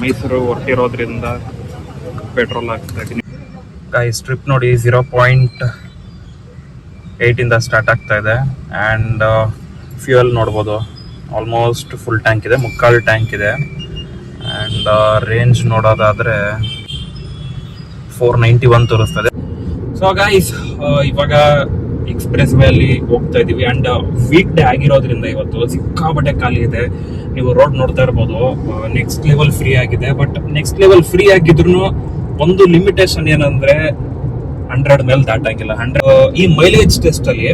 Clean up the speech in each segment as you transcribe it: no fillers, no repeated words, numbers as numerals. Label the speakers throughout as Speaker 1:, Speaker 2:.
Speaker 1: Mysuru ಹೊರಟಿರೋದ್ರಿಂದ petrol ಹಾಕ್ತಾ ಇದ್ದೀನಿ. Guys trip ನೋಡಿ 0.8 ಸ್ಟಾರ್ಟ್ ಆಗ್ತಾ ಇದೆ. ಆ್ಯಂಡ್ ಫ್ಯೂಯಲ್ ನೋಡ್ಬೋದು, ಆಲ್ಮೋಸ್ಟ್ ಫುಲ್ ಟ್ಯಾಂಕ್ ಇದೆ, ಮುಕ್ಕಾಲು ಟ್ಯಾಂಕ್ ಇದೆ. ಆ್ಯಂಡ್ ರೇಂಜ್ ನೋಡೋದಾದರೆ 491 ತೋರಿಸ್ತದೆ. ಸೊ ಗೈಸ್ ಇವಾಗ ಎಕ್ಸ್ಪ್ರೆಸ್ ವೇ ಅಲ್ಲಿ ಹೋಗ್ತಾ ಇದೀವಿ. ಅಂಡ್ ವೀಕ್ ಡೇ ಆಗಿರೋದ್ರಿಂದ ಇವತ್ತು ಸಿಕ್ಕಾಪಟ್ಟೆ ಖಾಲಿ ಇದೆ. ನೀವು ರೋಡ್ ನೋಡ್ತಾ ಇರ್ಬೋದು, ನೆಕ್ಸ್ಟ್ ಲೆವೆಲ್ ಫ್ರೀ ಆಗಿದೆ. ಬಟ್ ನೆಕ್ಸ್ಟ್ ಲೆವೆಲ್ ಫ್ರೀ ಆಗಿದ್ರು ಒಂದು ಲಿಮಿಟೇಷನ್ ಏನಂದ್ರೆ 100 ಮೇಲೆ ದಾಟಾಗಿಲ್ಲ. 100 ಈ ಮೈಲೇಜ್ ಟೆಸ್ಟ್ ಅಲ್ಲಿ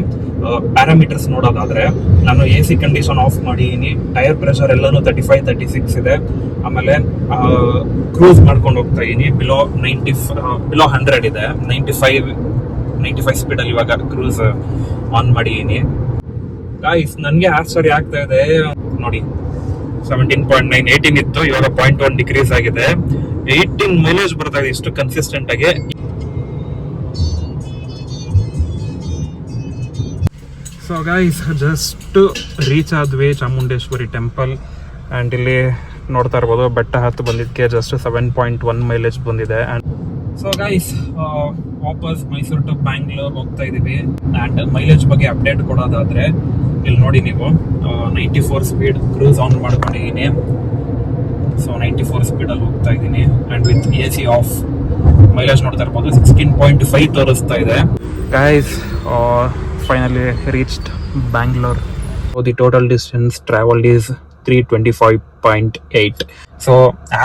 Speaker 1: ಪ್ಯಾರಾಮೀಟರ್ಸ್ ನೋಡೋದಾದ್ರೆ ನಾನು AC ಕಂಡೀಷನ್ ಆಫ್ ಮಾಡಿದೀನಿ. ಟೈರ್ ಪ್ರೆಷರ್ ಎಲ್ಲಾನು 35-36 ಇದೆ. ಆಮೇಲೆ ಕ್ರೂಸ್ ಮಾಡ್ಕೊಂಡು ಹೋಗ್ತಾ ಇದೀನಿ. ಬಿಲೋ 100 ಇದೆ. 95 ಸ್ಪೀಡ್ ಅಲ್ಲಿ ಇವಾಗ ಕ್ರೂಸ್ ಆನ್ ಮಾಡಿದೀನಿ. ಗಾಯ್ಸ್ ನನ್ಗೆ ಆಶ್ಚರ್ಯ ಆಗ್ತಾ ಇದೆ ನೋಡಿ, 17.9 18 ಇತ್ತು, ಇವಾಗ 0.1 ಡಿಕ್ರೀಸ್ ಆಗಿದೆ. 18 ಮೈಲೇಜ್ ಬರ್ತಾ ಇದೆ ಇಷ್ಟು ಕನ್ಸಿಸ್ಟೆಂಟ್ ಆಗಿ. ಸೊ ಗೈಸ್ ಜಸ್ಟ್ ರೀಚ್ ಆದ್ವಿ ಚಾಮುಂಡೇಶ್ವರಿ ಟೆಂಪಲ್. ಆ್ಯಂಡ್ ಇಲ್ಲಿ ನೋಡ್ತಾ ಇರ್ಬೋದು, ಬೆಟ್ಟ ಹತ್ತು ಬಂದಿದ್ದಕ್ಕೆ ಜಸ್ಟ್ 7.1 ಮೈಲೇಜ್ ಬಂದಿದೆ. ಸೊ ಗೈಸ್ ವಾಪಸ್ ಮೈಸೂರು ಟು ಬ್ಯಾಂಗ್ಳೂರ್ ಹೋಗ್ತಾ ಇದೀವಿ. ಆ್ಯಂಡ್ ಮೈಲೇಜ್ ಬಗ್ಗೆ ಅಪ್ಡೇಟ್ ಕೊಡೋದಾದ್ರೆ ಇಲ್ಲಿ ನೋಡಿ ನೀವು, 94 ಸ್ಪೀಡ್ ಕ್ರೂಸ್ ಆನ್ ಮಾಡ್ಕೊಂಡಿದ್ದೀನಿ. ಸೊ 94 ಸ್ಪೀಡಲ್ಲಿ ಹೋಗ್ತಾ ಇದ್ದೀನಿ. And with AC of mileage ನೋಡ್ತಾ ಇರ್ಬೋದು 16.5 ತೋರಿಸ್ತಾ ಇದೆ. Guys finally reached Bangalore. So the total distance traveled is 325.8. So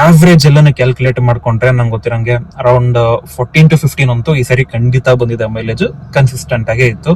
Speaker 1: average ಎಲ್ಲಾನು ಕ್ಯಾಲ್ಕುಲೇಟ್ ಮಾಡ್ಕೊಂಡ್ರೆ ನಂಗೆ ಗೊತ್ತಿರಂಗೆ ಅರೌಂಡ್ 14 to 15 ಅಂತೂ ಈ ಸರಿ ಖಂಡಿತ ಬಂದಿದೆ. ಮೈಲೇಜ್ ಕನ್ಸಿಸ್ಟೆಂಟ್ ಆಗೇ ಇತ್ತು.